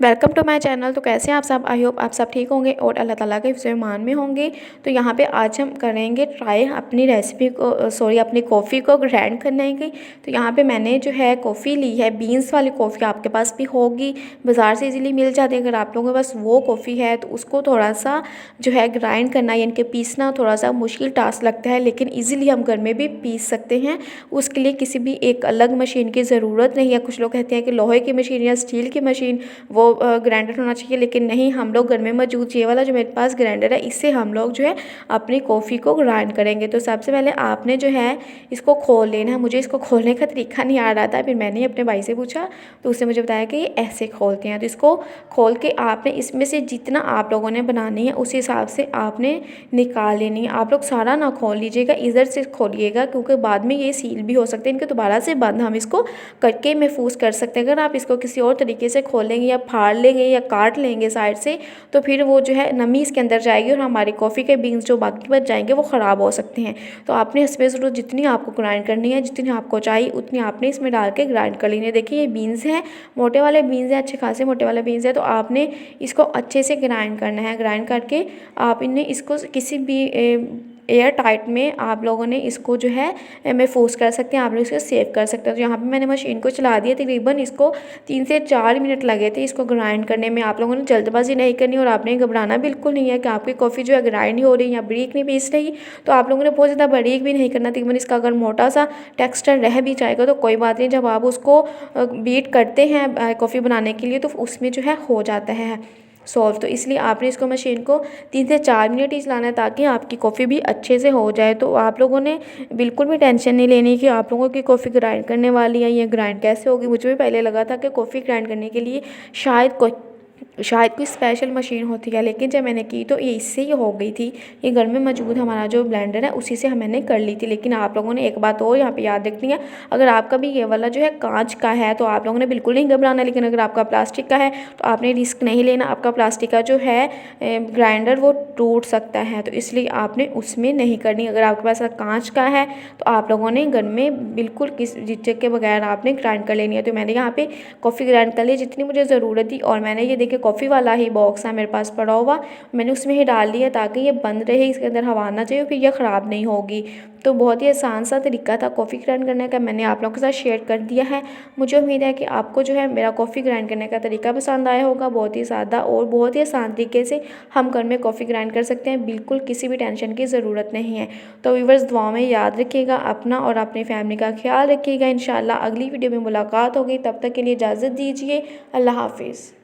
Welcome to my channel. तो कैसे हैं आप सब? आई होप आप सब ठीक होंगे और अल्लाह ताला के फरमान में होंगे। तो यहाँ पे आज हम करेंगे ट्राई अपनी रेसिपी को अपनी कॉफ़ी को ग्राइंड करने की। तो यहाँ पे मैंने जो है कॉफ़ी ली है, बीन्स वाली कॉफ़ी आपके पास भी होगी, बाज़ार से इजीली मिल जाती है। अगर आप लोगों के पास वो कॉफ़ी है तो उसको थोड़ा सा जो है ग्राइंड करना यानी कि पीसना थोड़ा सा मुश्किल टास्क लगता है, लेकिन ईज़िली हम घर में भी पीस सकते हैं। उसके लिए किसी भी एक अलग मशीन की ज़रूरत नहीं है। कुछ लोग कहते हैं कि लोहे की मशीन या स्टील की मशीन वो ग्राइंडर होना चाहिए, लेकिन नहीं, हम लोग घर में मौजूद ये वाला जो मेरे पास ग्राइंडर है, इससे हम लोग जो है अपनी कॉफ़ी को ग्राइंड करेंगे। तो सबसे पहले आपने जो है इसको खोल लेना है। मुझे इसको खोलने का तरीका नहीं आ रहा था, फिर मैंने अपने भाई से पूछा तो उसने मुझे बताया कि ये ऐसे खोलते हैं। तो इसको खोल के आपने इसमें से जितना आप लोगों ने बनानी है उस हिसाब से आपने निकाल लेनी है। आप लोग सारा ना खोल लीजिएगा, इधर से खोलिएगा, क्योंकि बाद में ये सील भी हो सकते हैं। इनके दोबारा से बंद हम इसको करके महफूज कर सकते हैं। अगर आप इसको किसी और तरीके से खोलेंगे या फाड़ लेंगे या काट लेंगे साइड से, तो फिर वो जो है नमी इसके अंदर जाएगी और हमारी कॉफ़ी के बीन्स जो बाकी बच जाएंगे वो ख़राब हो सकते हैं। तो आपने इसमें ज़रूरत जितनी आपको ग्राइंड करनी है, जितनी आपको चाहिए उतनी आपने इसमें डाल के ग्राइंड कर लेनी है। देखिए ये बीन्स हैं, मोटे वाले बीन्स हैं, अच्छे खासे मोटे वाले बीन्स हैं। तो आपने इसको अच्छे से ग्राइंड करना है। ग्राइंड करके आप इन्हें इसको किसी भी एयर टाइट में आप लोगों ने इसको जो है महफूज कर सकते हैं, आप लोग इसको सेव कर सकते हैं। तो यहाँ पे मैंने मशीन को चला दिया, तकरीबन इसको 3 से 4 मिनट लगे थे इसको ग्राइंड करने में। आप लोगों ने जल्दबाजी नहीं करनी और आपने घबराना बिल्कुल नहीं है कि आपकी कॉफ़ी जो है ग्राइंड नहीं हो रही या बारीक नहीं पीस रही। तो आप लोगों ने बहुत ज़्यादा बारीक भी नहीं करना। तकरीबन इसका अगर मोटा सा टेक्सचर रह भी जाएगा तो कोई बात नहीं, जब आप उसको बीट करते हैं कॉफ़ी बनाने के लिए तो उसमें जो है हो जाता है सॉल्व। तो इसलिए आपने इसको मशीन को 3 से 4 मिनट ही चलाना है ताकि आपकी कॉफ़ी भी अच्छे से हो जाए। तो आप लोगों ने बिल्कुल भी टेंशन नहीं लेनी कि आप लोगों की कॉफ़ी ग्राइंड करने वाली है, ये ग्राइंड कैसे होगी। मुझे भी पहले लगा था कि कॉफ़ी ग्राइंड करने के लिए शायद कोई स्पेशल मशीन होती है, लेकिन जब मैंने की तो ये इससे ही हो गई थी। ये घर में मौजूद हमारा जो ब्लेंडर है उसी से मैंने कर ली थी। लेकिन आप लोगों ने एक बात और यहाँ पे याद रखनी है, अगर आपका भी ये वाला जो है कांच का है तो आप लोगों ने बिल्कुल नहीं घबराना। लेकिन अगर आपका प्लास्टिक का है तो आपने रिस्क नहीं लेना। आपका प्लास्टिक का जो है ग्राइंडर वो टूट सकता है, तो इसलिए आपने उसमें नहीं करनी। अगर आपके पास कांच का है तो आप लोगों ने घर में बिल्कुल किस झिझक के बगैर आपने ग्राइंड कर लेनी है। तो मैंने यहाँ पे कॉफ़ी ग्राइंड कर ली जितनी मुझे ज़रूरत थी, और मैंने ये देखिए कॉफ़ी वाला ही बॉक्स है मेरे पास पड़ा हुआ, मैंने उसमें ही डाल दिया ताकि ये बंद रहे, इसके अंदर हवा ना जाए, फिर ये ख़राब नहीं होगी। तो बहुत ही आसान सा तरीका था कॉफ़ी ग्राइंड करने का, मैंने आप लोगों के साथ शेयर कर दिया है। मुझे उम्मीद है कि आपको जो है मेरा कॉफ़ी ग्राइंड करने का तरीका पसंद आया होगा। बहुत ही सादा और बहुत ही आसान तरीके से हम घर में कॉफ़ी ग्राइंड कर सकते हैं, बिल्कुल किसी भी टेंशन की ज़रूरत नहीं है। तो व्यूअर्स दुआ में याद रखिएगा, अपना और अपनी फैमिली का ख्याल रखिएगा। इंशाल्लाह अगली वीडियो में मुलाकात होगी, तब तक के लिए इजाज़त दीजिए। अल्लाह हाफिज़।